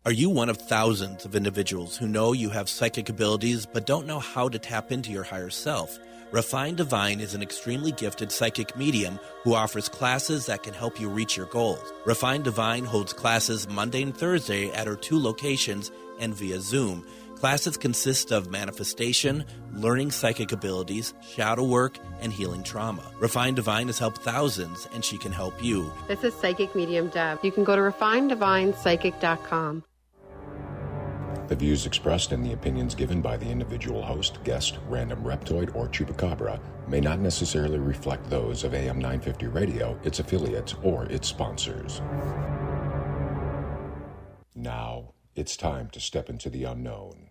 Are you one of thousands of individuals who know you have psychic abilities but don't know how to tap into your higher self? Refined Divine is an extremely gifted psychic medium who offers classes that can help you reach your goals. Refined Divine holds classes Monday and Thursday at her 2 locations and via Zoom. Classes consist of manifestation, learning psychic abilities, shadow work, and healing trauma. Refined Divine has helped thousands, and she can help you. This is Psychic Medium Deb. You can go to refineddivinepsychic.com. The views expressed and the opinions given by the individual host, guest, random reptoid, or chupacabra may not necessarily reflect those of AM 950 Radio, its affiliates, or its sponsors. Now, it's time to step into the unknown.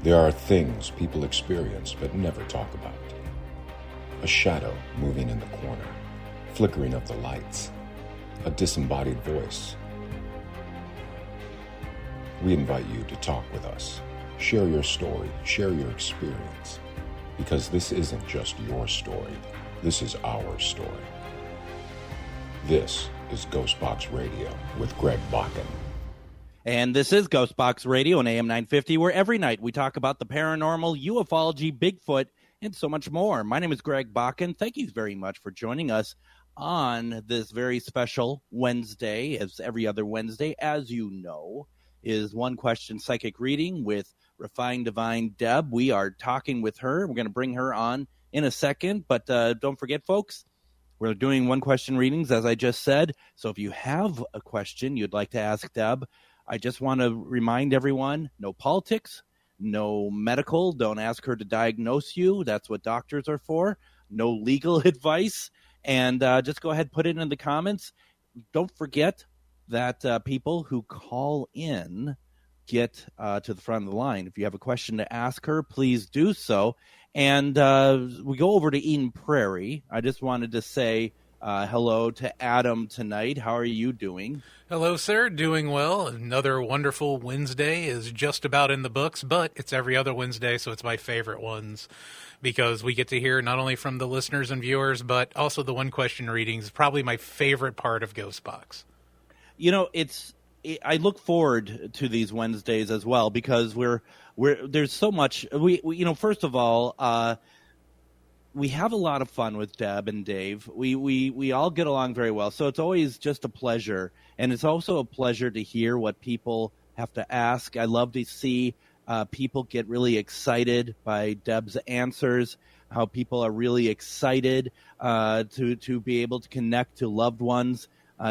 There are things people experience but never talk about. A shadow moving in the corner, flickering of the lights, a disembodied voice. We invite you to talk with us. Share your story, share your experience, because this isn't just your story, this is our story. This is GhostBox Radio with Greg Bakun. And this is GhostBox Radio on AM 950, where every night we talk about the paranormal, ufology, Bigfoot, and so much more. My name is Greg Bakun. Thank you very much for joining us on this very special Wednesday. As every other Wednesday, as you know, is One Question Psychic Reading with Refined Divine Deb. We are talking with her. We're going to bring her on in a second, but don't forget, folks, we're doing One Question readings, as I just said. So if you have a question you'd like to ask Deb, I just want to remind everyone, no politics, no medical. Don't ask her to diagnose you. That's what doctors are for. No legal advice. And just go ahead and put it in the comments. Don't forget that people who call in get to the front of the line. If you have a question to ask her, please do so. And we go over to Eden Prairie. I just wanted to say hello to Adam tonight. How are you doing? Hello, sir. Doing well. Another wonderful Wednesday is just about in the books, but it's every other Wednesday, so it's my favorite ones because we get to hear not only from the listeners and viewers, but also the One Question readings. Probably my favorite part of GhostBox. You know, I look forward to these Wednesdays as well because there's so much. We first of all, we have a lot of fun with Deb and Dave. We all get along very well, so it's always just a pleasure, and it's also a pleasure to hear what people have to ask. I love to see people get really excited by Deb's answers, how people are really excited to be able to connect to loved ones.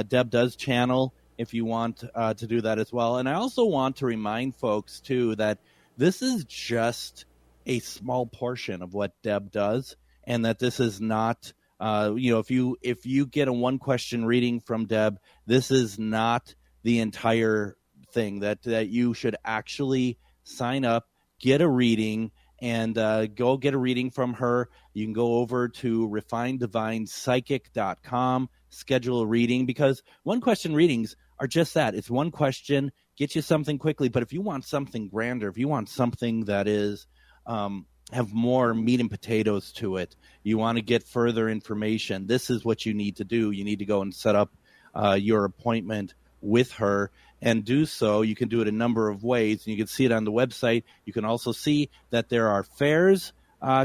Deb does channel if you want to do that as well. And I also want to remind folks, too, that this is just a small portion of what Deb does, and that this is not, if you get a One Question reading from Deb, this is not the entire thing, that you should actually sign up, get a reading, and go get a reading from her. You can go over to refineddivinepsychic.com, schedule a reading, because One Question readings are just that. It's one question, get you something quickly. But if you want something grander, if you want something that is have more meat and potatoes to it, you want to get further information, this is what you need to do. You need to go and set up your appointment with her, and do so. You can do it a number of ways, and you can see it on the website. You can also see that there are fairs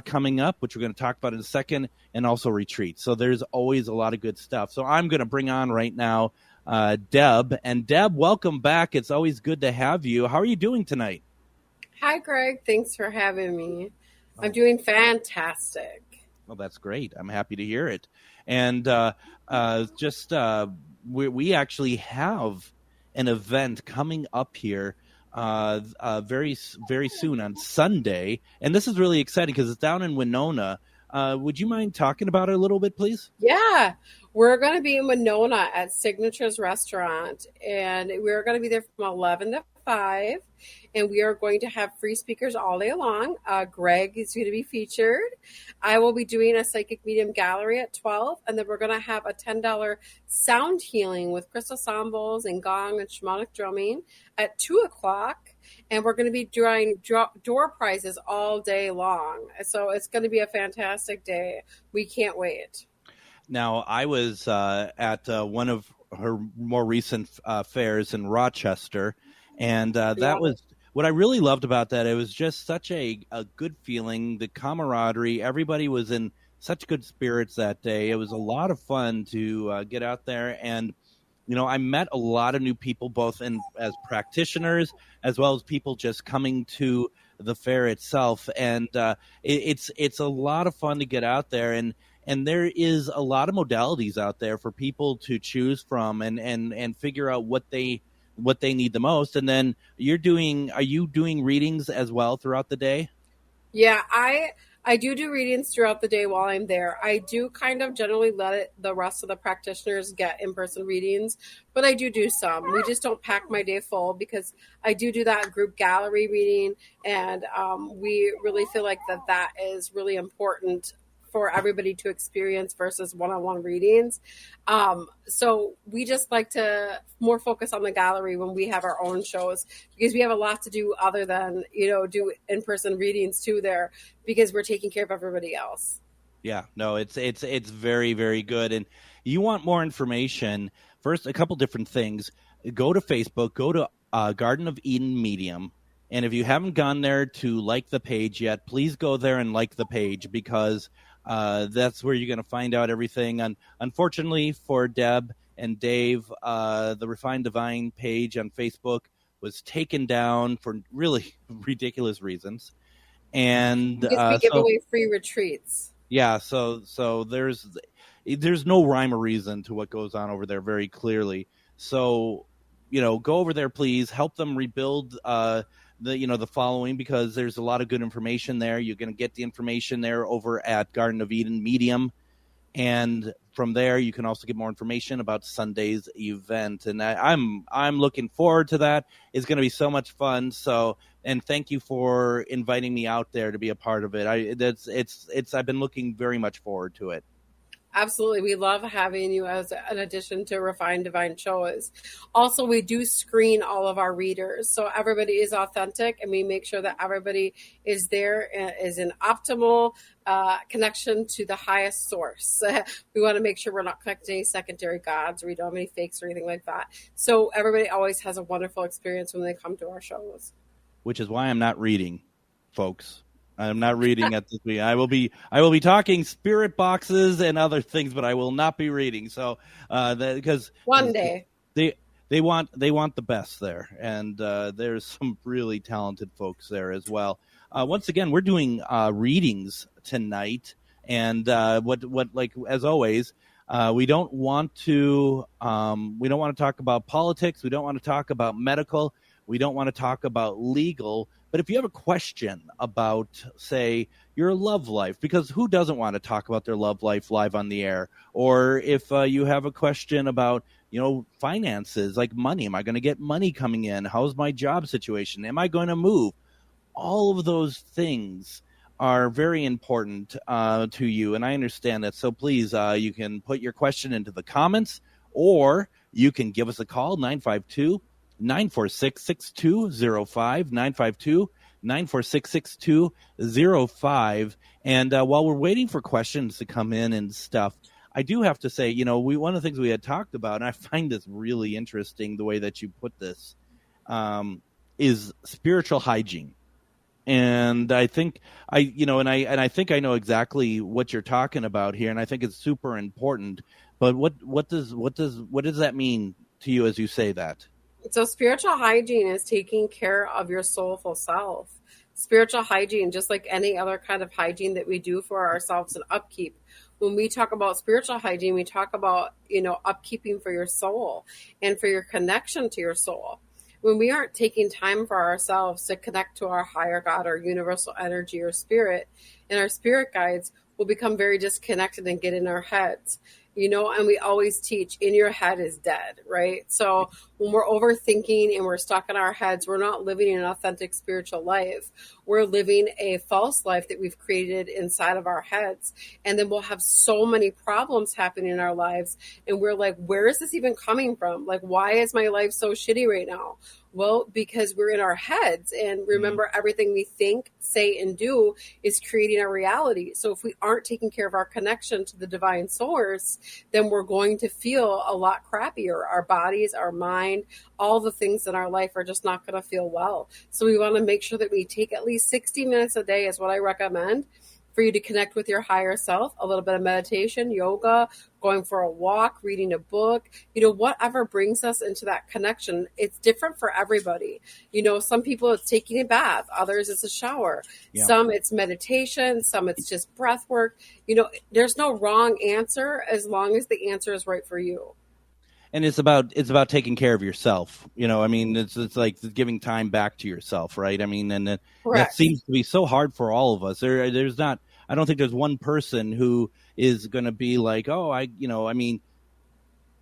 coming up, which we're going to talk about in a second, and also retreats. So there's always a lot of good stuff. So I'm going to bring on right now Deb. And Deb, welcome back. It's always good to have you. How are you doing tonight? Hi, Greg. Thanks for having me. I'm doing fantastic. Well, that's great. I'm happy to hear it. And we actually have an event coming up here very, very soon on Sunday. And this is really exciting because it's down in Winona. Would you mind talking about it a little bit, please? Yeah. We're going to be in Winona at Signature's Restaurant, and we're going to be there from 11 to 5, and we are going to have free speakers all day long. Greg is going to be featured. I will be doing a psychic medium gallery at 12, and then we're going to have a $10 sound healing with crystal ensembles and gong and shamanic drumming at 2 o'clock. And we're going to be drawing door prizes all day long. So it's going to be a fantastic day. We can't wait. Now, I was at one of her more recent fairs in Rochester, and that was what I really loved about that. It was just such a good feeling, the camaraderie. Everybody was in such good spirits that day. It was a lot of fun to get out there, and I met a lot of new people, both as practitioners as well as people just coming to the fair itself, and it's a lot of fun to get out there, and there is a lot of modalities out there for people to choose from and figure out what they need the most. And then are you doing readings as well throughout the day? Yeah, I do readings throughout the day while I'm there. I do kind of generally let the rest of the practitioners get in-person readings, but I do some. We just don't pack my day full because I do that group gallery reading, and we really feel like that is really important for everybody to experience versus one-on-one readings. So we just like to more focus on the gallery when we have our own shows, because we have a lot to do other than, do in-person readings too there, because we're taking care of everybody else. Yeah, no, it's very, very good. And you want more information, first, a couple different things. Go to Facebook, go to Garden of Eden Medium. And if you haven't gone there to like the page yet, please go there and like the page, because that's where you're going to find out everything. And unfortunately for Deb and Dave, the Refined Divine page on Facebook was taken down for really ridiculous reasons. And we give away free retreats. Yeah, so there's no rhyme or reason to what goes on over there very clearly. So, go over there, please. Help them rebuild the following, because there's a lot of good information there. You're going to get the information there over at Garden of Eden Medium, and from there you can also get more information about Sunday's event. And I'm looking forward to that. It's going to be so much fun. So, and thank you for inviting me out there to be a part of it. I've been looking very much forward to it. Absolutely. We love having you as an addition to Refined Divine shows. Also, we do screen all of our readers, so everybody is authentic, and we make sure that everybody is there, is in optimal connection to the highest source. We want to make sure we're not connecting any secondary gods, or we don't have any fakes or anything like that. So everybody always has a wonderful experience when they come to our shows. Which is why I'm not reading, folks. I'm not reading at this week. I will be talking spirit boxes and other things, but I will not be reading. So because one day they want the best there, and there's some really talented folks there as well. Once again, we're doing readings tonight, and what as always, we don't want to talk about politics. We don't want to talk about medical. We don't want to talk about legal. But if you have a question about, say, your love life, because who doesn't want to talk about their love life live on the air? Or if you have a question about, finances, like money, am I going to get money coming in? How's my job situation? Am I going to move? All of those things are very important to you, and I understand that. So please, you can put your question into the comments, or you can give us a call, 952-946-6205, 952-946-6205. And while we're waiting for questions to come in and stuff, I do have to say, one of the things we had talked about, and I find this really interesting, the way that you put this, is spiritual hygiene. And I think I think I know exactly what you're talking about here, and I think it's super important. But what does that mean to you as you say that? So spiritual hygiene is taking care of your soulful self. Spiritual hygiene, just like any other kind of hygiene that we do for ourselves and upkeep. When we talk about spiritual hygiene, we talk about, upkeeping for your soul and for your connection to your soul. When we aren't taking time for ourselves to connect to our higher God, or universal energy, or spirit, and our spirit guides will become very disconnected and get in our heads. And we always teach, in your head is dead, right? So when we're overthinking and we're stuck in our heads, we're not living an authentic spiritual life. we're living a false life that we've created inside of our heads. And then we'll have so many problems happening in our lives. And we're like, where is this even coming from? Like, why is my life so shitty right now? Well, because we're in our heads, and remember, everything we think, say, and do is creating our reality. So if we aren't taking care of our connection to the divine source, then we're going to feel a lot crappier. Our bodies, our mind, all the things in our life are just not going to feel well. So we want to make sure that we take at least 60 minutes a day is what I recommend for you to connect with your higher self, a little bit of meditation, yoga, going for a walk, reading a book, whatever brings us into that connection. It's different for everybody. Some people it's taking a bath, others it's a shower, some it's meditation, some it's just breath work. There's no wrong answer as long as the answer is right for you. And it's about taking care of yourself. It's like giving time back to yourself, right? and that seems to be so hard for all of us. I don't think there's one person who is going to be like, I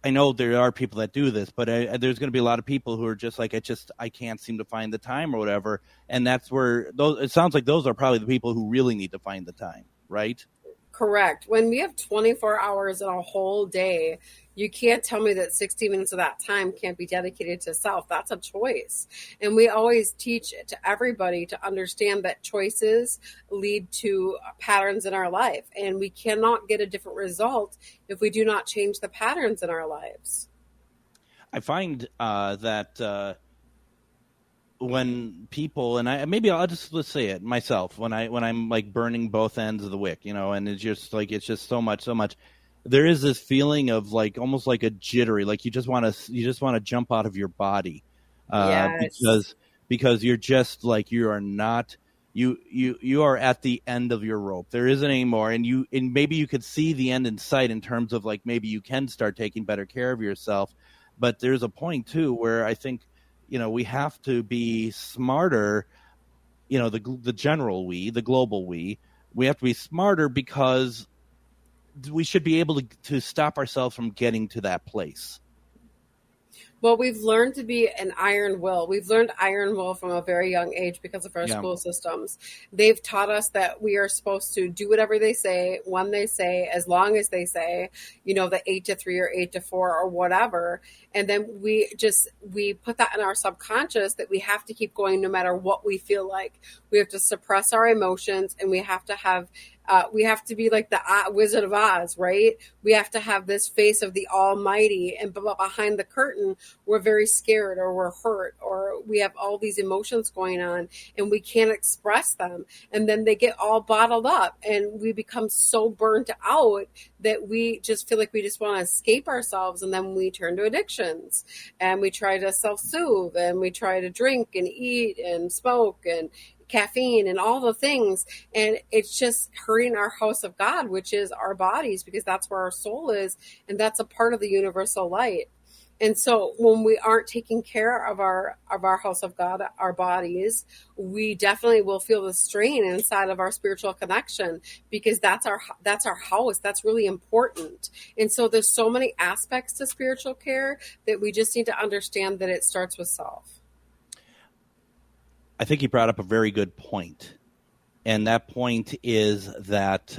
know there are people that do this, but there's going to be a lot of people who are just like, I can't seem to find the time or whatever. And that's where it sounds like those are probably the people who really need to find the time, right? Correct. When we have 24 hours in a whole day, you can't tell me that 60 minutes of that time can't be dedicated to self. That's a choice. And we always teach to everybody to understand that choices lead to patterns in our life. And we cannot get a different result if we do not change the patterns in our lives. I find that when people, and let's say it myself, when I'm like burning both ends of the wick, and it's just so much, there is this feeling of like almost like a jittery, like you just want to jump out of your body, because you're just like, you are not, you are at the end of your rope. There isn't any more, and maybe you could see the end in sight in terms of like maybe you can start taking better care of yourself, but there's a point too where I think we have to be smarter. The general the global we have to be smarter, because we should be able to stop ourselves from getting to that place. Well, we've learned to be an iron will. We've learned iron will from a very young age because of our school systems. They've taught us that we are supposed to do whatever they say, when they say, as long as they say, the 8 to 3 or 8 to 4 or whatever. And then we put that in our subconscious that we have to keep going no matter what we feel like. We have to suppress our emotions, and we have to be like the Wizard of Oz, right? We have to have this face of the Almighty, and behind the curtain, we're very scared, or we're hurt, or we have all these emotions going on, and we can't express them. And then they get all bottled up, and we become so burnt out that we just feel like we just want to escape ourselves. And then we turn to addictions, and we try to self-soothe, and we try to drink and eat and smoke and caffeine and all the things. And it's just hurting our house of God, which is our bodies, because that's where our soul is. And that's a part of the universal light. And so when we aren't taking care of our house of God, our bodies, we definitely will feel the strain inside of our spiritual connection, because that's our house. That's really important. And so there's so many aspects to spiritual care that we just need to understand that it starts with self. I think you brought up a very good point. And that point is that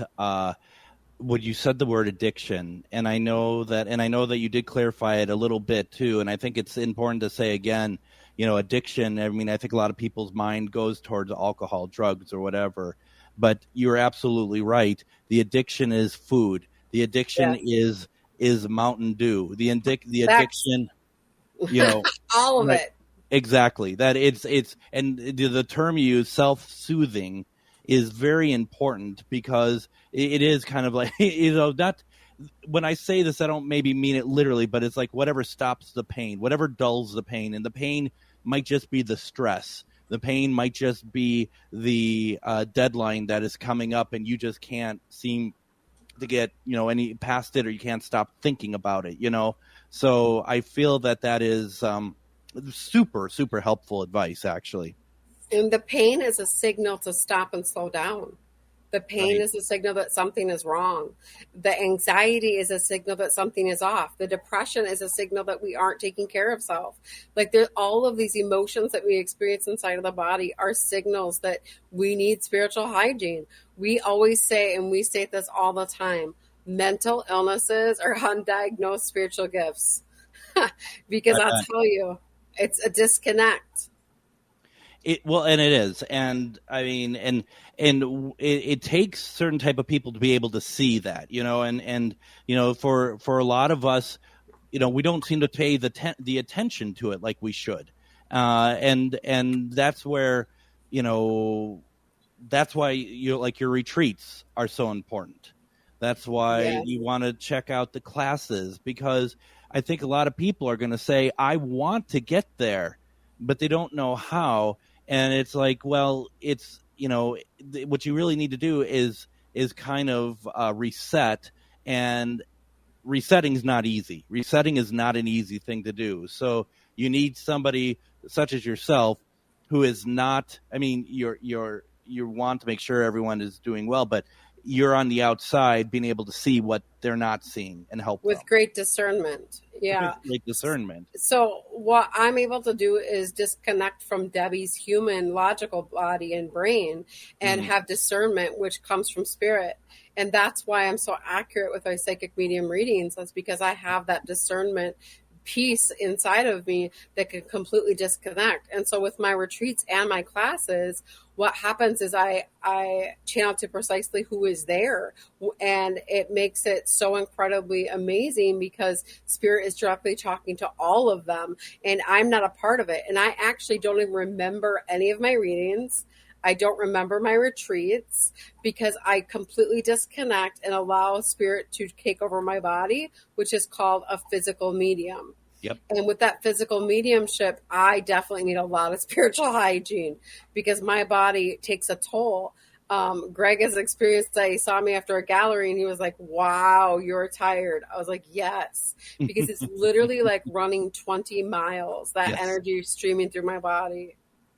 when you said the word addiction, and I know that you did clarify it a little bit too, and I think it's important to say again, addiction, I think a lot of people's mind goes towards alcohol, drugs, or whatever, but you're absolutely right. The addiction is food. The addiction is Mountain Dew. The addiction, all of it. Exactly. That it's and the term you use, self-soothing, is very important, because it is kind of like, not, when I say this, I don't maybe mean it literally, but it's like whatever stops the pain, whatever dulls the pain. And the pain might just be the stress. The pain might just be the deadline that is coming up, and you just can't seem to get, any past it, or you can't stop thinking about it, So I feel that is super, super helpful advice, actually. And the pain is a signal to stop and slow down. The pain is a signal that something is wrong. The anxiety is a signal that something is off. The depression is a signal that we aren't taking care of self. Like all of these emotions that we experience inside of the body are signals that we need spiritual hygiene. We always say, and we state this all the time, mental illnesses are undiagnosed spiritual gifts. Because I'll tell you, it's a disconnect. And it is. And I mean, and it takes certain type of people to be able to see that, and for a lot of us, we don't seem to pay the attention to it like we should. And that's where, that's why your retreats are so important. That's why you want to check out the classes, because I think a lot of people are going to say, I want to get there, but they don't know how. And it's like, well, it's, what you really need to do is kind of reset, and resetting is not easy. Resetting is not an easy thing to do. So you need somebody such as yourself who is not, I mean, you want to make sure everyone is doing well, but you're on the outside being able to see what they're not seeing and help with them. Great discernment. Yeah. Great discernment. So what I'm able to do is disconnect from Debbie's human logical body and brain and have discernment, which comes from spirit. And that's why I'm so accurate with my psychic medium readings. That's because I have that discernment piece inside of me that can completely disconnect. And so with my retreats and my classes, what happens is I channel to precisely who is there, and it makes it so incredibly amazing because spirit is directly talking to all of them, and I'm not a part of it. And I actually don't even remember any of my readings. I don't remember my retreats because I completely disconnect and allow spirit to take over my body, which is called a physical medium. Yep. And with that physical mediumship, I definitely need a lot of spiritual hygiene because my body takes a toll. Greg has experienced that. He saw me after a gallery and he was like, wow, you're tired. I was like, yes, because it's literally like running 20 miles, that energy streaming through my body.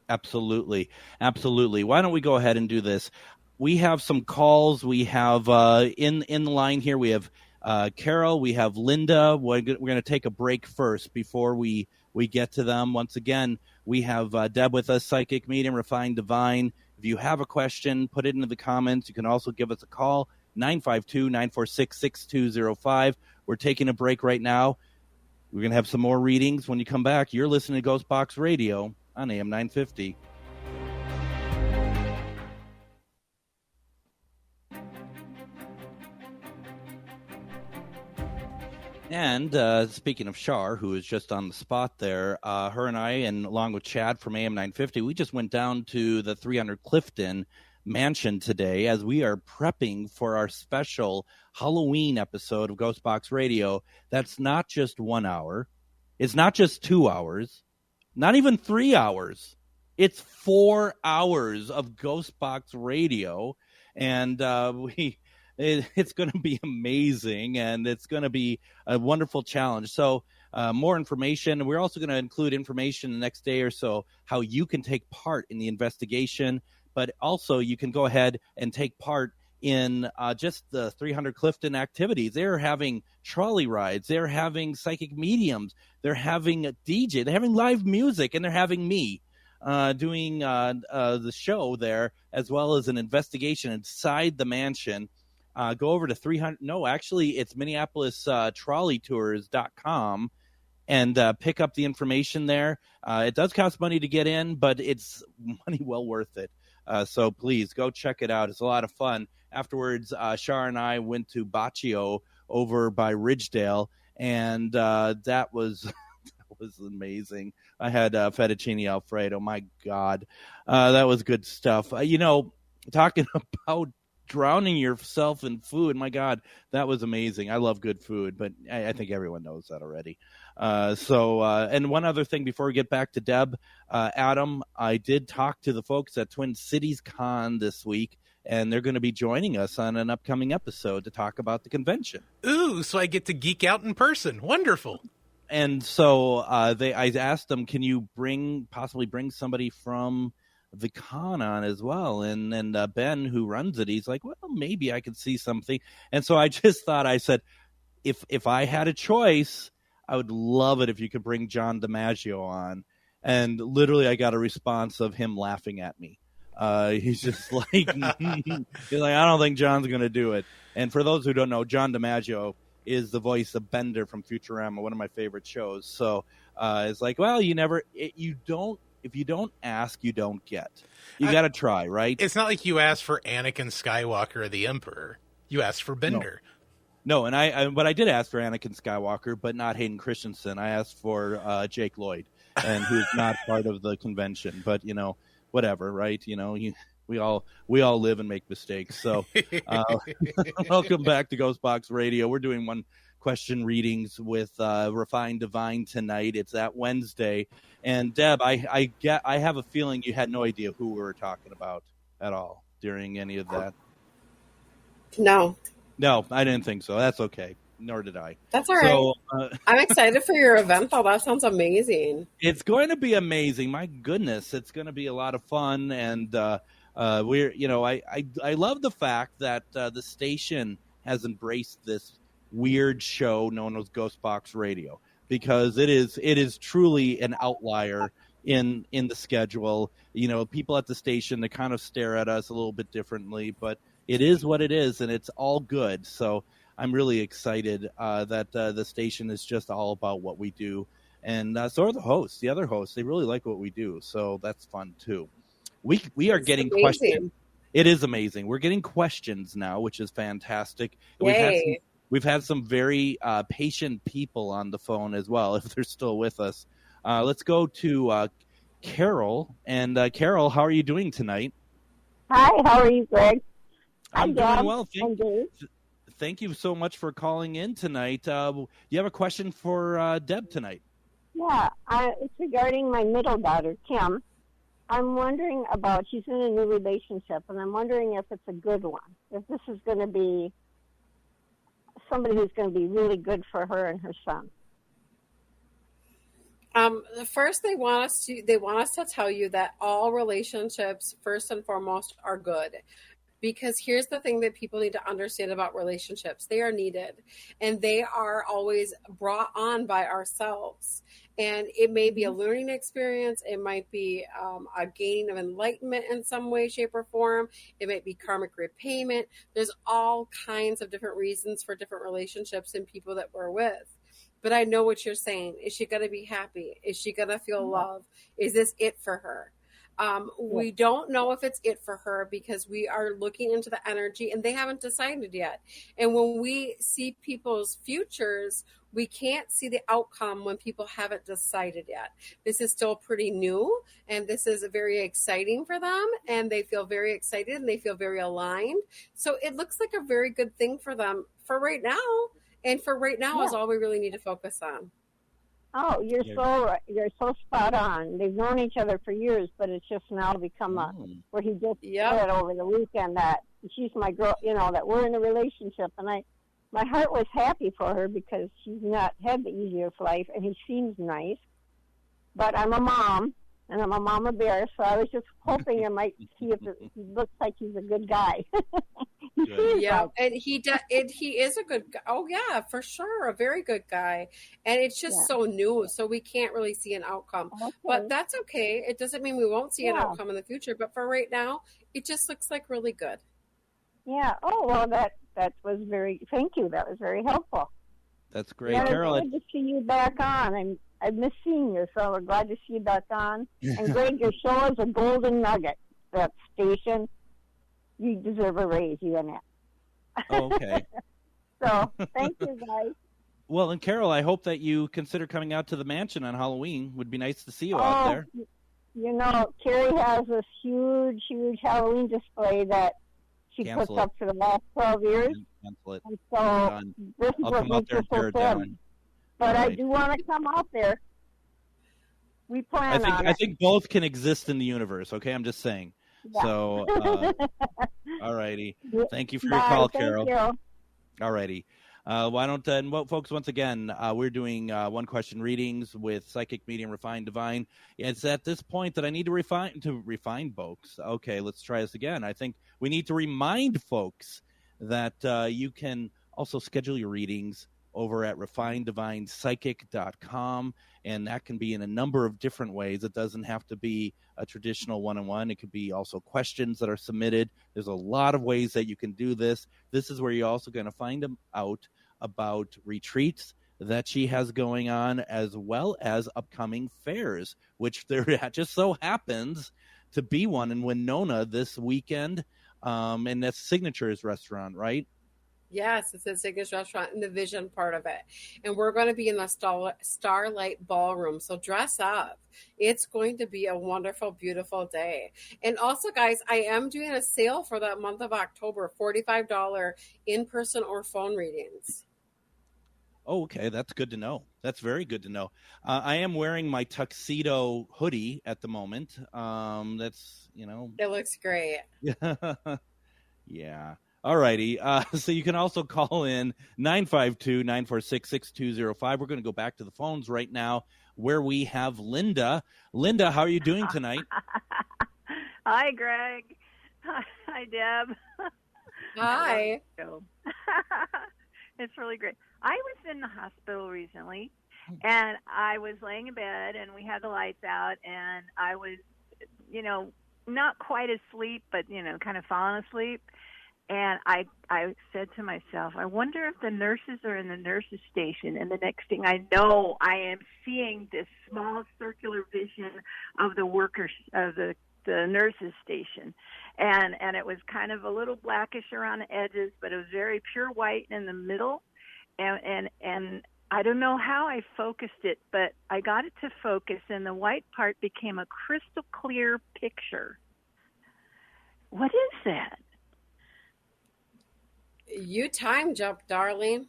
Absolutely. Absolutely. Why don't we go ahead and do this? We have some calls. We have in the line here, we have Carol, we have Linda. We're going to take a break first before we get to them. Once again, we have Deb with us, Psychic Medium, Refined Divine. If you have a question, put it into the comments. You can also give us a call, 952-946-6205. We're taking a break right now. We're going to have some more readings when you come back. You're listening to GhostBox Radio on AM 950. And speaking of Shar, who is just on the spot there, her and I, and along with Chad from AM 950, we just went down to the 300 Clifton mansion today as we are prepping for our special Halloween episode of GhostBox Radio. That's not just 1 hour. It's not just 2 hours. Not even 3 hours. It's 4 hours of GhostBox Radio. And it's going to be amazing, and it's going to be a wonderful challenge. So more information. We're also going to include information the next day or so, how you can take part in the investigation, but also you can go ahead and take part in just the 300 Clifton activities. They're having trolley rides. They're having psychic mediums. They're having a DJ. They're having live music, and they're having me doing the show there, as well as an investigation inside the mansion. Go over to 300. No, actually, it's MinneapolisTrolleyTours.com and pick up the information there. It does cost money to get in, but it's money well worth it. So please go check it out. It's a lot of fun. Afterwards, Shar and I went to Baccio over by Ridgedale, and that was amazing. I had fettuccine Alfredo. My God, that was good stuff. Talking about drowning yourself in food, my God, that was amazing. I love good food, but I think everyone knows that already. And one other thing before we get back to Deb, Adam, I did talk to the folks at Twin Cities Con this week, and they're going to be joining us on an upcoming episode to talk about the convention. Ooh, so I get to geek out in person. Wonderful. And so I asked them, can you possibly bring somebody from the con on as well. And Ben, who runs it, he's like, well, maybe I could see something. And so I just thought, I said, if I had a choice, I would love it if you could bring John DiMaggio on. And literally I got a response of him laughing at me. He's just like, he's like, I don't think John's going to do it. And for those who don't know, John DiMaggio is the voice of Bender from Futurama, one of my favorite shows. So it's like, well, if you don't ask, you don't get. You got to try, right? It's not like you asked for Anakin Skywalker or the Emperor. You asked for Bender. No, but I did ask for Anakin Skywalker, but not Hayden Christensen. I asked for Jake Lloyd, and who's not part of the convention. But whatever, right? We all live and make mistakes. So welcome back to GhostBox Radio. We're doing one question readings with Refined Divine tonight. It's that Wednesday. And Deb, I have a feeling you had no idea who we were talking about at all during any of that. No, I didn't think so. That's okay. Nor did I. That's all right. So, I'm excited for your event, though. That sounds amazing. It's going to be amazing. My goodness, it's going to be a lot of fun. And I love the fact that the station has embraced this weird show known as GhostBox Radio, because it is truly an outlier in the schedule. People at the station, they kind of stare at us a little bit differently, but it is what it is, and it's all good. So I'm really excited that the station is just all about what we do. And so are the hosts, the other hosts. They really like what we do. So that's fun, too. We are getting questions. It is amazing. We're getting questions now, which is fantastic. Yay. We've had some very patient people on the phone as well, if they're still with us. Let's go to Carol. And Carol, how are you doing tonight? Hi, how are you, Greg? I'm doing well. Thank you so much for calling in tonight. You have a question for Deb tonight? Yeah, it's regarding my middle daughter, Kim. I'm wondering about, she's in a new relationship, and I'm wondering if it's a good one, if this is going to be somebody who's going to be really good for her and her son. First, they want us to tell you that all relationships, first and foremost, are good. Because here's the thing that people need to understand about relationships. They are needed, and they are always brought on by ourselves. And it may be a learning experience. It might be a gaining of enlightenment in some way, shape, or form. It might be karmic repayment. There's all kinds of different reasons for different relationships and people that we're with. But I know what you're saying. Is she going to be happy? Is she going to feel love? Is this it for her? We don't know if it's it for her because we are looking into the energy and they haven't decided yet. And when we see people's futures, we can't see the outcome when people haven't decided yet. This is still pretty new, and this is very exciting for them, and they feel very excited and they feel very aligned. So it looks like a very good thing for them for right now. And for right now is all we really need to focus on. Oh, you're so spot on. They've known each other for years, but it's just now become where he just said over the weekend that she's my girl, that we're in a relationship. And my heart was happy for her because she's not had the easiest life, and he seems nice. But I'm a mom, and I'm a mama bear, so I was just hoping I might see if he looks like he's a good guy. And he is a good guy. Oh yeah, for sure, a very good guy. And it's just so new, so we can't really see an outcome. Okay. But that's okay. It doesn't mean we won't see an outcome in the future. But for right now, it just looks like really good. Yeah. Oh well, that was thank you. That was very helpful. That's great, Carol. It's good to see you back on. I miss seeing you, so we're glad to see you back on. And Greg, your show is a golden nugget. That station, you deserve a raise, you and that. Oh, okay. So, thank you, guys. Well, and Carol, I hope that you consider coming out to the mansion on Halloween. Would be nice to see you out there. Carrie has this huge, huge Halloween display that she puts up for the last 12 years. Cancel it. And so this is what makes her so fun. But I do want to come out there. We plan on it. I think both can exist in the universe, okay? I'm just saying. Yeah. So, all righty. Thank you for your call, Carol. Thank you. All righty. Why don't, and well, folks, once again, we're doing one-question readings with Psychic, Medium, Refined, Divine. It's at this point that I need to refine folks. Okay, let's try this again. I think we need to remind folks that you can also schedule your readings over at refineddivinepsychic.com, and that can be in a number of different ways. It doesn't have to be a traditional one-on-one. It could be also questions that are submitted. There's a lot of ways that you can do this. This is where you're also going to find out about retreats that she has going on, as well as upcoming fairs, which there just so happens to be one in Winona this weekend, and that's Signature's restaurant, right? Yes, it's a Signature Restaurant in the Vision part of it. And we're going to be in the Starlight Ballroom. So dress up. It's going to be a wonderful, beautiful day. And also, guys, I am doing a sale for the month of October, $45 in-person or phone readings. Oh, okay. That's good to know. That's very good to know. I am wearing my tuxedo hoodie at the moment. That's, It looks great. Yeah. All righty. So you can also call in 952-946-6205. We're going to go back to the phones right now where we have Linda. Linda, how are you doing tonight? Hi, Greg. Hi, Deb. Hi. It's really great. I was in the hospital recently, and I was laying in bed, and we had the lights out, and I was, not quite asleep, but, kind of falling asleep. And I said to myself, I wonder if the nurses are in the nurses station. And the next thing I know, I am seeing this small circular vision of the workers of the nurses station. And it was kind of a little blackish around the edges, but it was very pure white in the middle. And I don't know how I focused it, but I got it to focus, and the white part became a crystal clear picture. What is that? You time jump, darling.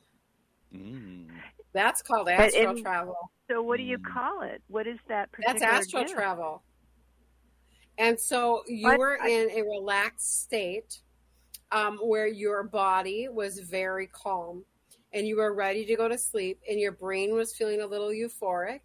That's called astral travel. So what do you call it? What is that particular That's astral travel. And so you were in a relaxed state where your body was very calm and you were ready to go to sleep, and your brain was feeling a little euphoric,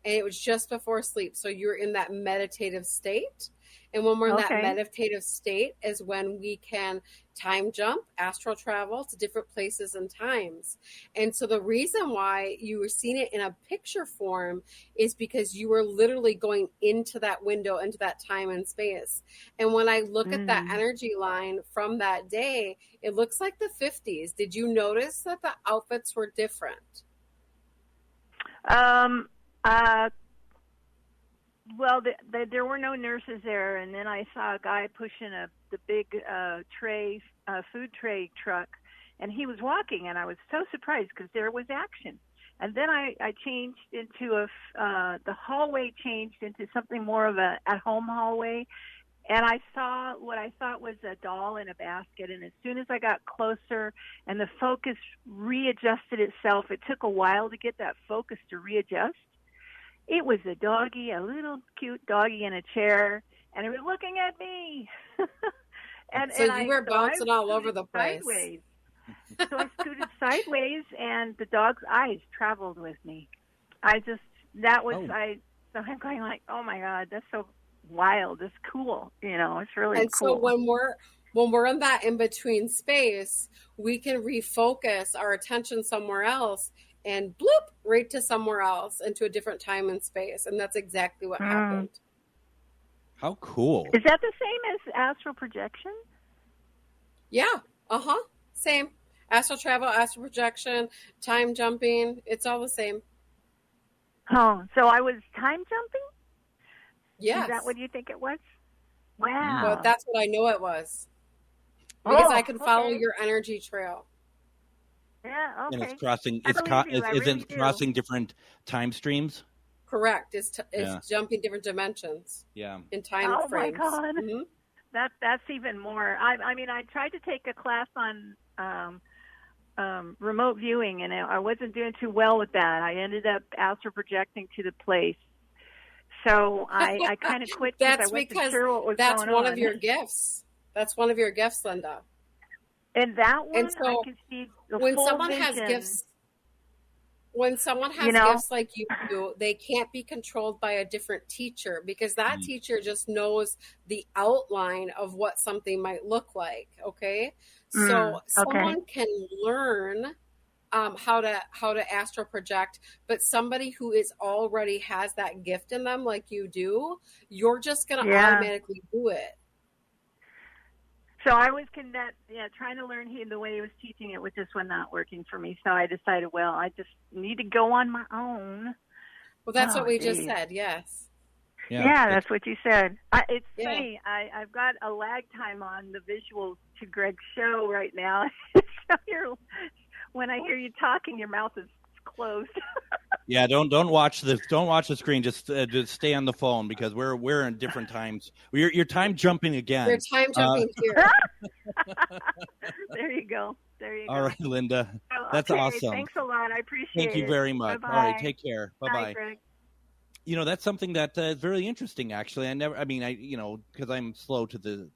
and it was just before sleep. So you were in that meditative state. And when we're in that meditative state is when we can time jump, astral travel to different places and times. And so the reason why you were seeing it in a picture form is because you were literally going into that window, into that time and space. And when I look at that energy line from that day, it looks like the 50s. Did you notice that the outfits were different? Well, there were no nurses there, and then I saw a guy pushing the big food tray truck, and he was walking, and I was so surprised because there was action. And then I changed into the hallway changed into something more of a at-home hallway, and I saw what I thought was a doll in a basket. And as soon as I got closer and the focus readjusted itself, it took a while to get that focus to readjust. It was a doggy, a little cute doggy in a chair, and it was looking at me. So you were bouncing all over the place. Sideways. So I scooted sideways, and the dog's eyes traveled with me. So I'm going like, oh my God, that's so wild. It's cool. It's really and cool. So when we're in that in-between space, we can refocus our attention somewhere else and bloop, right to somewhere else, into a different time and space. And that's exactly what happened. How cool. Is that the same as astral projection? Yeah. Same. Astral travel, astral projection, time jumping. It's all the same. Oh, so I was time jumping? Yes. Is that what you think it was? Wow. Well, that's what I know it was. Because I can follow your energy trail. Yeah, okay. And it's crossing. Crossing different time streams. Correct. It's jumping different dimensions. Yeah. In time frames. Oh my God. Mm-hmm. That's even more. I mean, I tried to take a class on remote viewing, and I wasn't doing too well with that. I ended up astral projecting to the place. So I kind of quit because I wasn't sure what was going on. That's one of your gifts. That's one of your gifts, Linda. And that one, And so I can see the when full someone vision. has gifts, when someone has gifts like you do, they can't be controlled by a different teacher, because that teacher just knows the outline of what something might look like. Okay. So someone can learn how to astral project, but somebody who is already has that gift in them, like you do, you're just going to automatically do it. So I was trying to learn the way he was teaching it with this one not working for me. So I decided, well, I just need to go on my own. Well, that's what we just said. Yes. Yeah, that's what you said. It's funny. I've got a lag time on the visuals to Greg's show right now. So when I hear you talking, your mouth is closed. Yeah, don't watch this. Don't watch the screen. Just stay on the phone, because we're in different times. You're time jumping again. You're time jumping here. There you go. All right, Linda. That's awesome. Thanks a lot. I appreciate it. Thank you very much. Bye-bye. All right, take care. Bye Bye, Greg. That's something that is very interesting. Actually, because I'm slow to the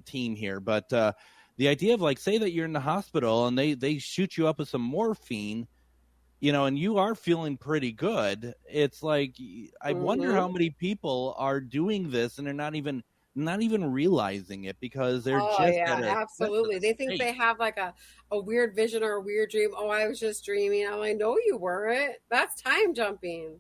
team here, but the idea of, like, say that you're in the hospital and they shoot you up with some morphine, and you are feeling pretty good. It's like, I wonder how many people are doing this and they're not even realizing it, because they're absolutely. They think they have like a weird vision or a weird dream. Oh, I was just dreaming. I'm like, no, you weren't. That's time jumping.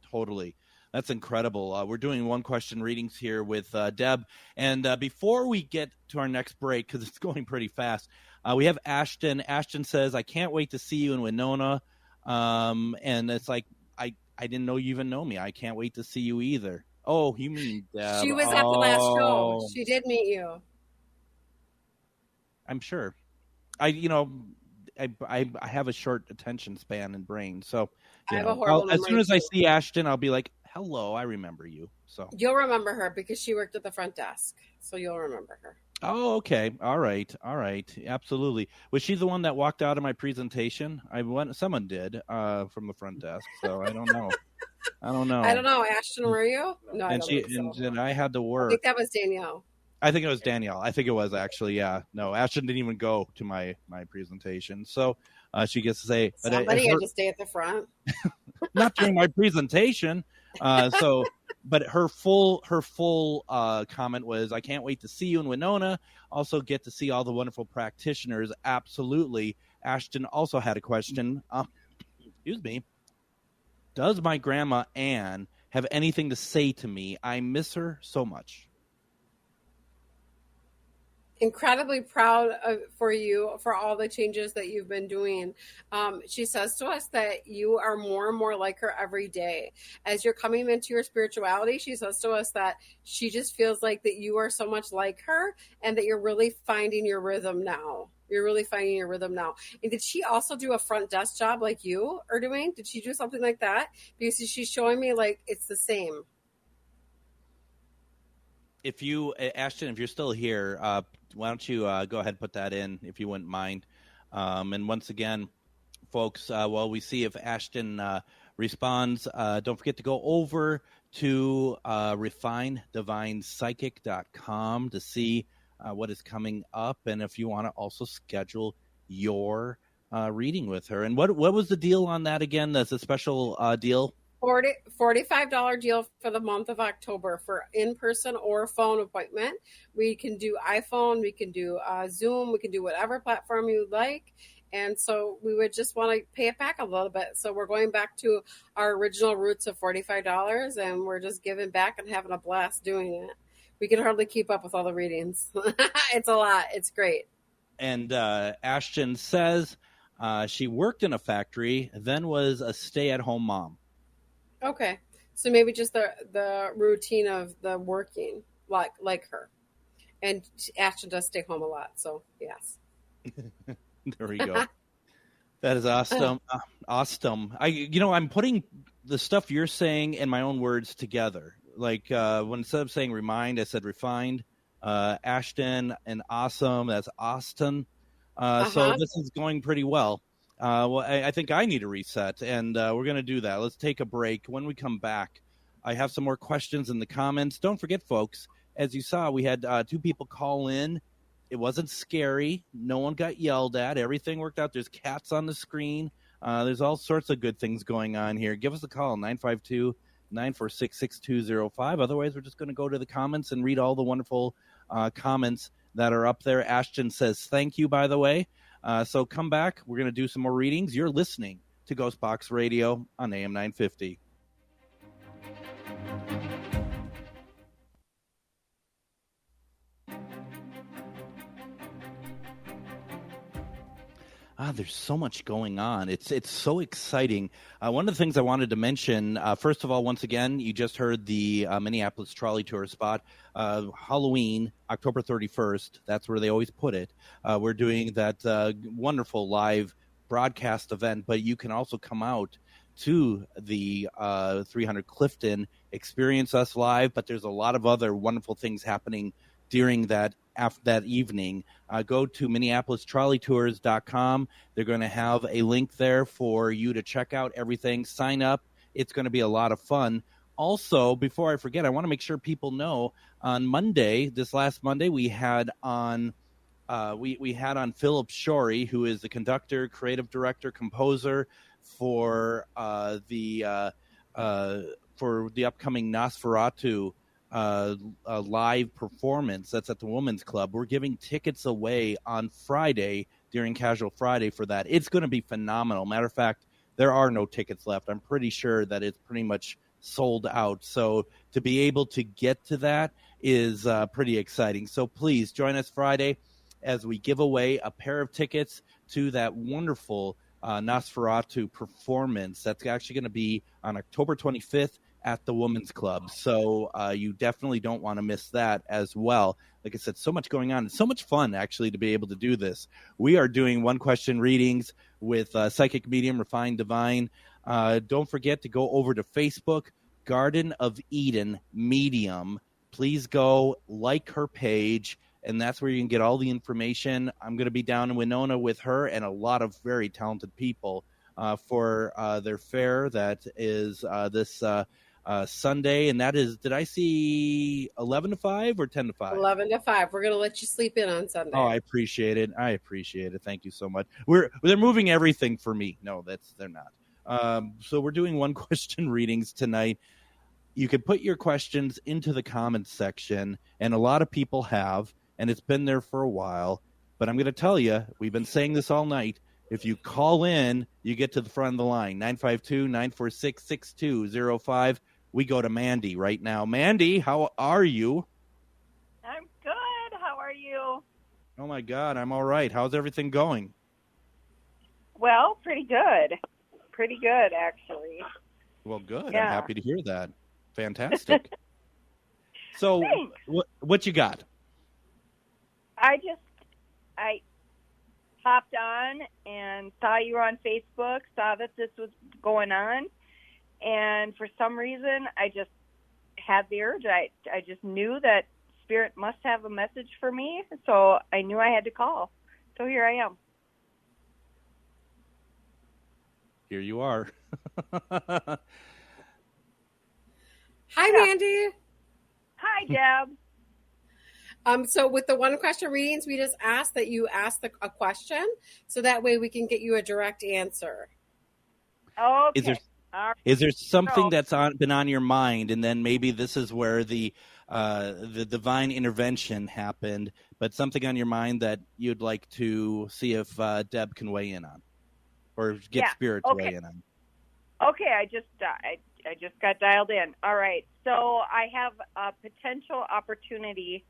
Totally. That's incredible. We're doing one question readings here with Deb. And before we get to our next break, because it's going pretty fast, we have Ashton. Ashton says, I can't wait to see you in Winona. And it's like, I didn't know you even know me. I can't wait to see you either. Oh, you mean Deb. She was at the last show. She did meet you. I'm sure. I have a short attention span and brain. So as soon as I see Ashton, I'll be like, hello, I remember you. So you'll remember her because she worked at the front desk. So you'll remember her. Oh, okay. All right. Absolutely. Was she the one that walked out of my presentation? Someone did from the front desk. So I don't know. I don't know. Ashton, were you? No, I don't think so. And I had to work. I think that was Danielle. I think it was Danielle. I think it was actually, yeah. No, Ashton didn't even go to my presentation. So she gets to say. Somebody had to stay at the front. Not during my presentation. But her full comment was, I can't wait to see you in Winona. Also get to see all the wonderful practitioners. Absolutely. Ashton also had a question. Excuse me. Does my grandma Ann have anything to say to me? I miss her so much. Incredibly proud for you for all the changes that you've been doing. She says to us that you are more and more like her every day. As you're coming into your spirituality, she says to us that she just feels like that you are so much like her and that you're really finding your rhythm now. And did she also do a front desk job like you are doing? Did she do something like that? Because she's showing me like it's the same. If you, Ashton, if you're still here, why don't you go ahead and put that in, if you wouldn't mind. And once again, folks, while we see if Ashton responds, don't forget to go over to refinedivinepsychic.com to see what is coming up, and if you want to also schedule your reading with her. And what was the deal on that again? That's a special deal. $45 deal for the month of October for in-person or phone appointment. We can do iPhone, we can do Zoom, we can do whatever platform you like. And so we would just want to pay it back a little bit. So we're going back to our original roots of $45, and we're just giving back and having a blast doing it. We can hardly keep up with all the readings. It's a lot. It's great. And Ashton says she worked in a factory, then was a stay-at-home mom. Okay, so maybe just the routine of the working, like her, and Ashton does stay home a lot. So yes, there we go. That is awesome. Awesome. I'm putting the stuff you're saying in my own words together. Like when instead of saying remind, I said refined. Ashton and awesome. That's Austin. So this is going pretty well. Well, I think I need a reset, and we're going to do that. Let's take a break. When we come back, I have some more questions in the comments. Don't forget, folks, as you saw, we had 2 people call in It wasn't scary. No one got yelled at. Everything worked out. There's cats on the screen. There's all sorts of good things going on here. Give us a call, 952-946-6205. Otherwise, we're just going to go to the comments and read all the wonderful comments that are up there. Ashton says, thank you, by the way. So come back. We're going to do some more readings. You're listening to GhostBox Radio on AM 950. There's so much going on. It's so exciting. One of the things I wanted to mention, first of all, once again, you just heard the Minneapolis Trolley Tour spot. Halloween, October 31st, that's where they always put it. We're doing that wonderful live broadcast event, but you can also come out to the 300 Clifton, experience us live, but there's a lot of other wonderful things happening during that evening. Go to MinneapolisTrolleyTours.com. They're going to have a link there for you to check out everything. Sign up. It's going to be a lot of fun. Also, before I forget, I want to make sure people know on Monday, this last Monday, we had on Philip Shorey, who is the conductor, creative director, composer for the upcoming Nosferatu a live performance that's at the Women's Club. We're giving tickets away on Friday during Casual Friday for that. It's going to be phenomenal. Matter of fact, there are no tickets left. I'm pretty sure that it's pretty much sold out. So to be able to get to that is pretty exciting. So please join us Friday as we give away a pair of tickets to that wonderful Nosferatu performance. That's actually going to be on October 25th at the Women's Club. So you definitely don't want to miss that as well. Like I said, so much going on. It's so much fun, actually, to be able to do this. We are doing one-question readings with Psychic Medium, Refined Divine. Don't forget to go over to Facebook, Garden of Eden Medium. Please go like her page, and that's where you can get all the information. I'm going to be down in Winona with her and a lot of very talented people for their fair that is this Sunday, and that is, did I see 11 to 5 or 10 to 5? 11 to 5. We're going to let you sleep in on Sunday. Oh, I appreciate it. Thank you so much. They're moving everything for me. No, they're not. So we're doing one question readings tonight. You can put your questions into the comments section, and a lot of people have, and it's been there for a while. But I'm going to tell you, we've been saying this all night. If you call in, you get to the front of the line, 952-946-6205. We go to Mandy right now. Mandy, how are you? I'm good. How are you? Oh, my God, I'm all right. How's everything going? Well, pretty good. Pretty good, actually. Well, good. Yeah. I'm happy to hear that. Fantastic. So what you got? I hopped on and saw you were on Facebook, saw that this was going on, and for some reason I just had the urge. I just knew that Spirit must have a message for me, so I knew I had to call. So here I am. Here you are. Hi, Mandy. Hi, Deb. So with the one question readings, we just ask that you ask a question, so that way we can get you a direct answer. Okay. Is there something that's been on your mind, and then maybe this is where the divine intervention happened, but something on your mind that you'd like to see if Deb can weigh in on, or get Spirit to weigh in on? Okay, I just got dialed in. All right, so I have a potential opportunity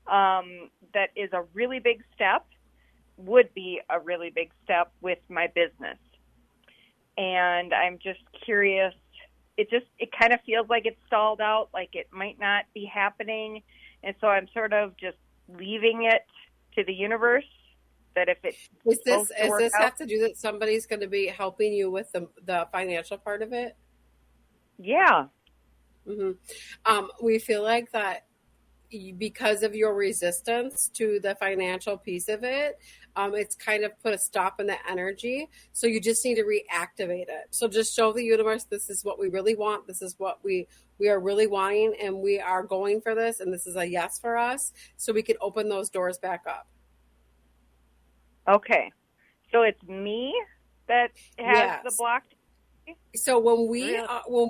that is a really big step, would be a really big step with my business. And I'm just curious. It kind of feels like it's stalled out, like it might not be happening. And so I'm sort of just leaving it to the universe that if it does this have to do that somebody's going to be helping you with the financial part of it? Yeah. Mm-hmm. We feel like that because of your resistance to the financial piece of it, it's kind of put a stop in that energy. So you just need to reactivate it. So just show the universe, this is what we really want. This is what we are really wanting, and we are going for this. And this is a yes for us. So we can open those doors back up. Okay. So it's me that has the blocked. So when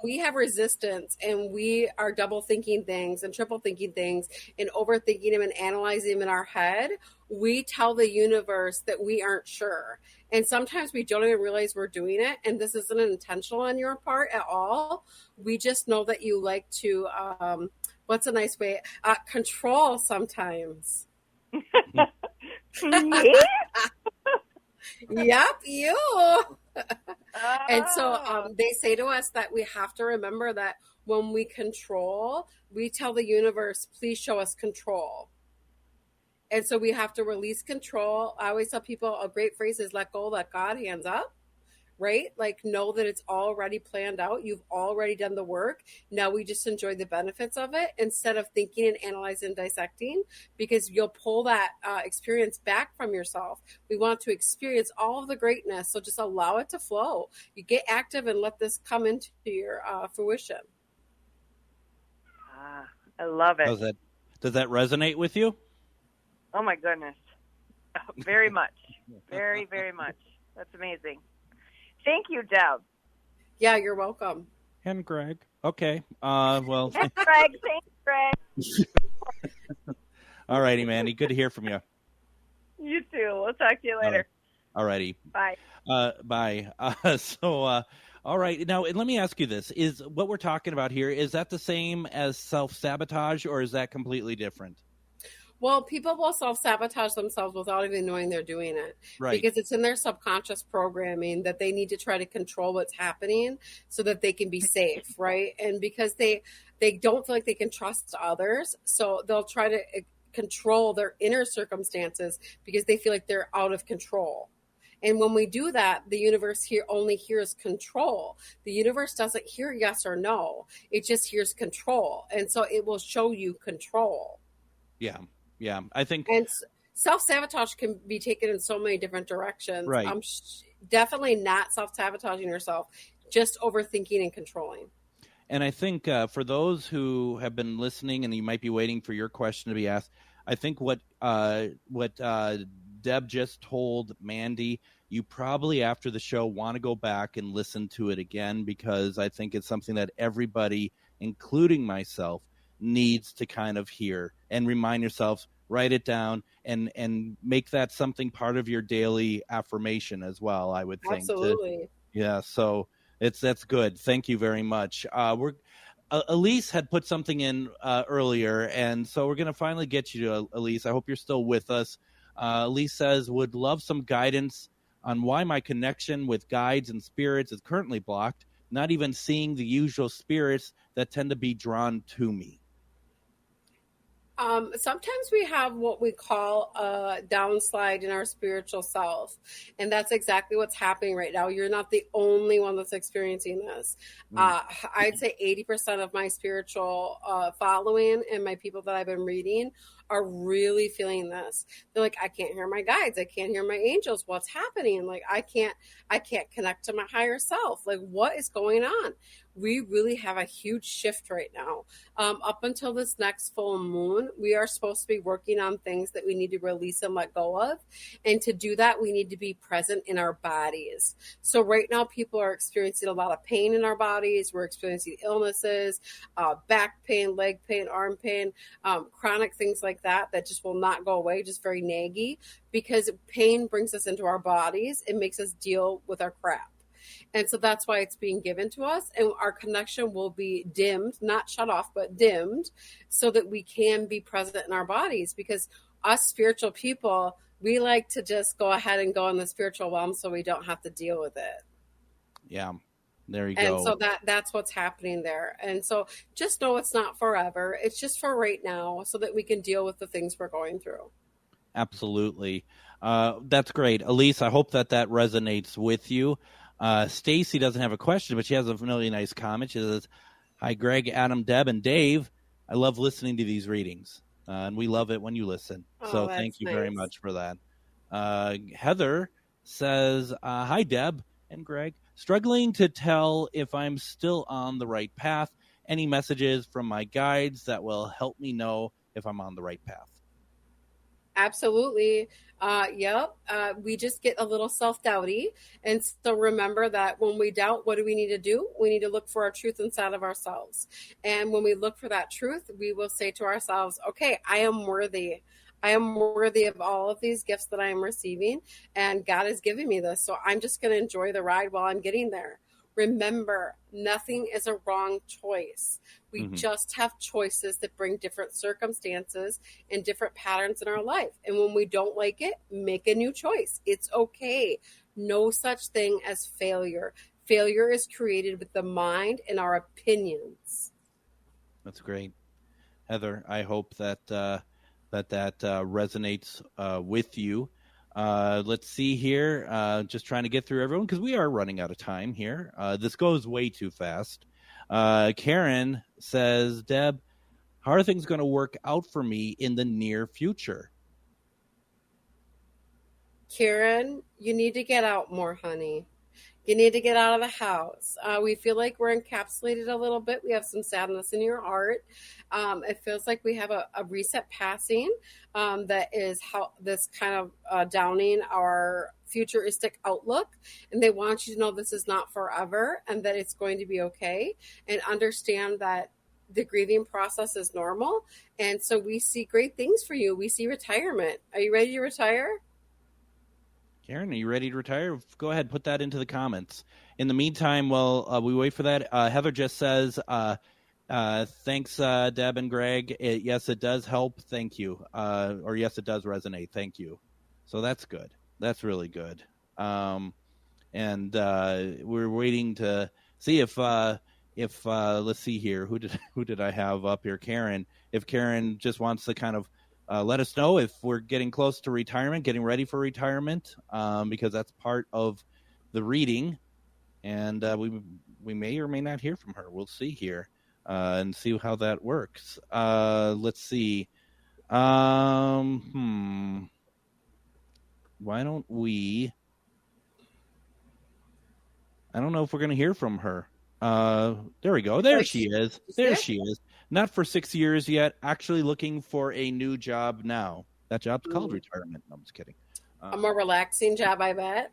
we have resistance and we are double thinking things and triple thinking things and overthinking them and analyzing them in our head, we tell the universe that we aren't sure. And sometimes we don't even realize we're doing it. And this isn't intentional on your part at all. We just know that you like to, what's a nice way? Control sometimes. Yep, you. And so they say to us that we have to remember that when we control, we tell the universe, please show us control. And so we have to release control. I always tell people a great phrase is let go, let God, hands up. Right? Like, know that it's already planned out. You've already done the work. Now we just enjoy the benefits of it instead of thinking and analyzing and dissecting, because you'll pull that experience back from yourself. We want to experience all of the greatness. So just allow it to flow. You get active and let this come into your fruition. I love it. Does that resonate with you? Oh my goodness. Very much. Very, very much. That's amazing. Thank you, Deb. Yeah, you're welcome. And Greg. Okay. Well. Greg. Thanks, Greg. All righty, Mandy. Good to hear from you. You too. We'll talk to you later. All righty. Bye. Bye. All right. Now, let me ask you this. Is what we're talking about here, is that the same as self-sabotage, or is that completely different? Well, people will self-sabotage themselves without even knowing they're doing it. Right. Because it's in their subconscious programming that they need to try to control what's happening so that they can be safe, right? And because they don't feel like they can trust others, so they'll try to control their inner circumstances because they feel like they're out of control. And when we do that, the universe only hears control. The universe doesn't hear yes or no. It just hears control. And so it will show you control. Yeah. Yeah, I think. And self-sabotage can be taken in so many different directions. Right. Definitely not self-sabotaging yourself, just overthinking and controlling. And I think for those who have been listening and you might be waiting for your question to be asked, I think what Deb just told Mandy, you probably after the show want to go back and listen to it again, because I think it's something that everybody, including myself, needs to kind of hear and remind yourselves, write it down and make that something part of your daily affirmation as well, I would think. Absolutely. Yeah. So that's good. Thank you very much. Elise had put something in earlier, and so we're going to finally get you to Elise. I hope you're still with us. Elise says, would love some guidance on why my connection with guides and spirits is currently blocked, not even seeing the usual spirits that tend to be drawn to me. Sometimes we have what we call a downslide in our spiritual self. And that's exactly what's happening right now. You're not the only one that's experiencing this. I'd say 80% of my spiritual following and my people that I've been reading are really feeling this. They're like, I can't hear my guides. I can't hear my angels. What's happening? Like, I can't connect to my higher self. Like, what is going on? We really have a huge shift right now. Up until this next full moon, we are supposed to be working on things that we need to release and let go of. And to do that, we need to be present in our bodies. So right now, people are experiencing a lot of pain in our bodies. We're experiencing illnesses, back pain, leg pain, arm pain, chronic things like that just will not go away, just very naggy, because pain brings us into our bodies. It makes us deal with our crap. And so that's why it's being given to us, and our connection will be dimmed, not shut off, but dimmed, so that we can be present in our bodies. Because us spiritual people, we like to just go ahead and go in the spiritual realm so we don't have to deal with it. Yeah, there you go. And so that's what's happening there. And so just know it's not forever. It's just for right now so that we can deal with the things we're going through. Absolutely. That's great. Elise, I hope that resonates with you. Stacy doesn't have a question, but she has a really nice comment. She says, hi, Greg, Adam, Deb, and Dave. I love listening to these readings. And we love it when you listen. Oh, So thank you very nice. much for that. Heather says, hi, Deb and Greg. Struggling to tell if I'm still on the right path. Any messages from my guides that will help me know if I'm on the right path? Absolutely. Yep. We just get a little self-doubty. And so remember that when we doubt, what do we need to do? We need to look for our truth inside of ourselves. And when we look for that truth, we will say to ourselves, okay, I am worthy. I am worthy of all of these gifts that I am receiving, and God is giving me this. So I'm just going to enjoy the ride while I'm getting there. Remember, nothing is a wrong choice. We just have choices that bring different circumstances and different patterns in our life. And when we don't like it, make a new choice. It's okay. No such thing as failure. Failure is created with the mind and our opinions. That's great. Heather, I hope that that resonates with you. Let's see here. Just trying to get through everyone because we are running out of time here. This goes way too fast. Karen says, Deb, how are things going to work out for me in the near future? Karen, you need to get out more, honey. You need to get out of the house. We feel like we're encapsulated a little bit. We have some sadness in your heart. It feels like we have a reset passing that is how this kind of downing our futuristic outlook. And they want you to know this is not forever and that it's going to be okay. And understand that the grieving process is normal. And so we see great things for you. We see retirement. Are you ready to retire? Karen, are you ready to retire? Go ahead, put that into the comments. In the meantime, while we wait for that, Heather just says, thanks, Deb and Greg. Yes, it does help. Thank you. Or yes, it does resonate. Thank you. So that's good. That's really good. And we're waiting to see if let's see here, who did I have up here? Karen. If Karen just wants to kind of let us know if we're getting close to retirement, getting ready for retirement, because that's part of the reading, and we may or may not hear from her. We'll see here and see how that works. Let's see. Why don't we? I don't know if we're going to hear from her. There we go. There she is. There she is. Not for 6 years yet. Actually looking for a new job now. That job's called retirement. No, I'm just kidding. A more relaxing job, I bet.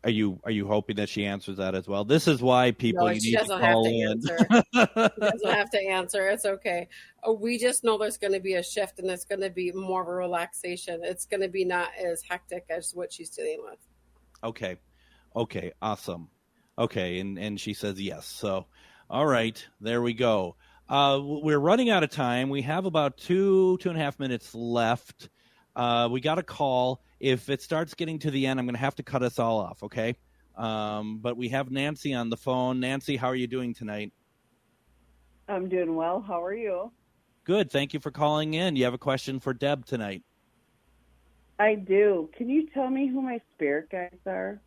Are you hoping that she answers that as well? This is why people you need to call in. She doesn't have to answer. It's okay. We just know there's going to be a shift, and it's going to be more of a relaxation. It's going to be not as hectic as what she's dealing with. Okay, awesome. Okay, and she says yes. So, all right, there we go. We're running out of time. We have about 2.5 minutes left. We got a call. If it starts getting to the end, I'm going to have to cut us all off, okay? But we have Nancy on the phone. Nancy, how are you doing tonight? I'm doing well. How are you? Good. Thank you for calling in. You have a question for Deb tonight. I do. Can you tell me who my spirit guides are?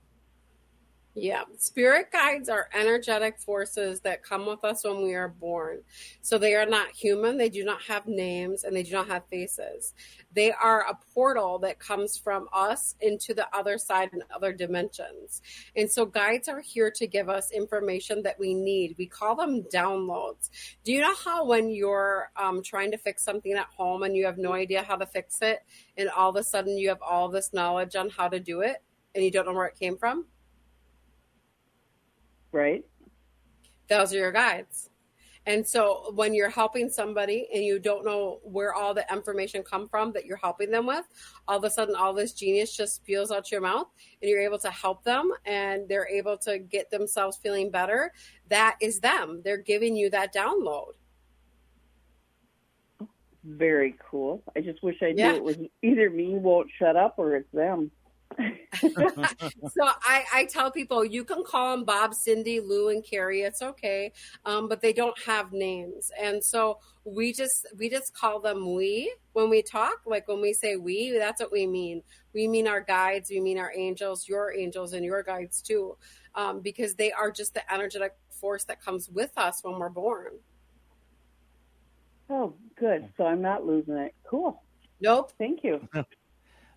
Yeah, spirit guides are energetic forces that come with us when we are born. So they are not human, they do not have names, and they do not have faces. They are a portal that comes from us into the other side and other dimensions. And so guides are here to give us information that we need. We call them downloads. Do you know how when you're trying to fix something at home and you have no idea how to fix it, and all of a sudden you have all this knowledge on how to do it, and you don't know where it came from? Right. Those are your guides. And so when you're helping somebody and you don't know where all the information come from that you're helping them with, all of a sudden all this genius just spews out your mouth and you're able to help them and they're able to get themselves feeling better. That is them. They're giving you that download. Very cool. I just wish I knew it was either me won't shut up or it's them. So I tell people you can call them Bob, Cindy, Lou, and Carrie. It's okay, but they don't have names, and so we just call them we when we talk. Like when we say we, that's what we mean. We mean our guides, we mean our angels, and your guides too, because they are just the energetic force that comes with us when we're born. Oh, good. So I'm not losing it. Cool. Nope. Thank you.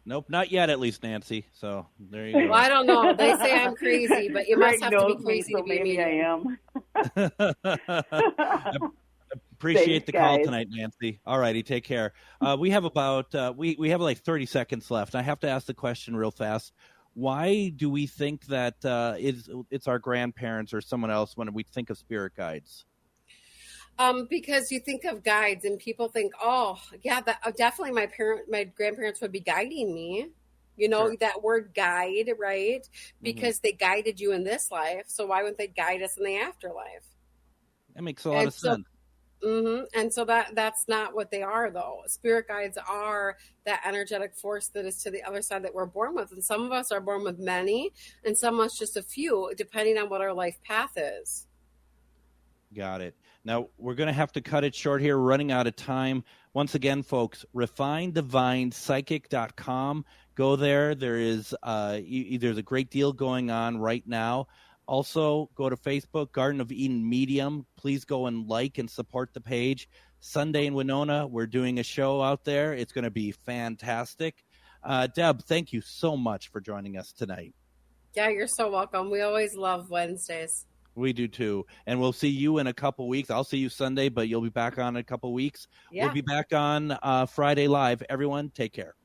Nope, not yet, at least, Nancy. So there you go. Well, I don't know. They say I'm crazy, but you must have to be crazy so to be maybe me. I am. Appreciate Thanks, the call guys. tonight, Nancy. All righty, take care. We have about we have like 30 seconds left. I have to ask the question real fast. Why do we think that it's our grandparents or someone else when we think of spirit guides? Because you think of guides and people think, oh, yeah, that definitely my grandparents would be guiding me. You know, Sure. that word guide, right? Because they guided you in this life. So why wouldn't they guide us in the afterlife? That makes a lot of sense. And so that's not what they are, though. Spirit guides are that energetic force that is to the other side that we're born with. And some of us are born with many, and some of us just a few, depending on what our life path is. Got it. Now, we're going to have to cut it short here. We're running out of time. Once again, folks, refinedivinepsychic.com. Go there. There's a great deal going on right now. Also, go to Facebook, Garden of Eden Medium. Please go and like and support the page. Sunday in Winona, we're doing a show out there. It's going to be fantastic. Deb, thank you so much for joining us tonight. Yeah, you're so welcome. We always love Wednesdays. We do too. And we'll see you in a couple weeks. I'll see you Sunday, but you'll be back on in a couple weeks. Yeah. We'll be back on Friday live. Everyone, take care.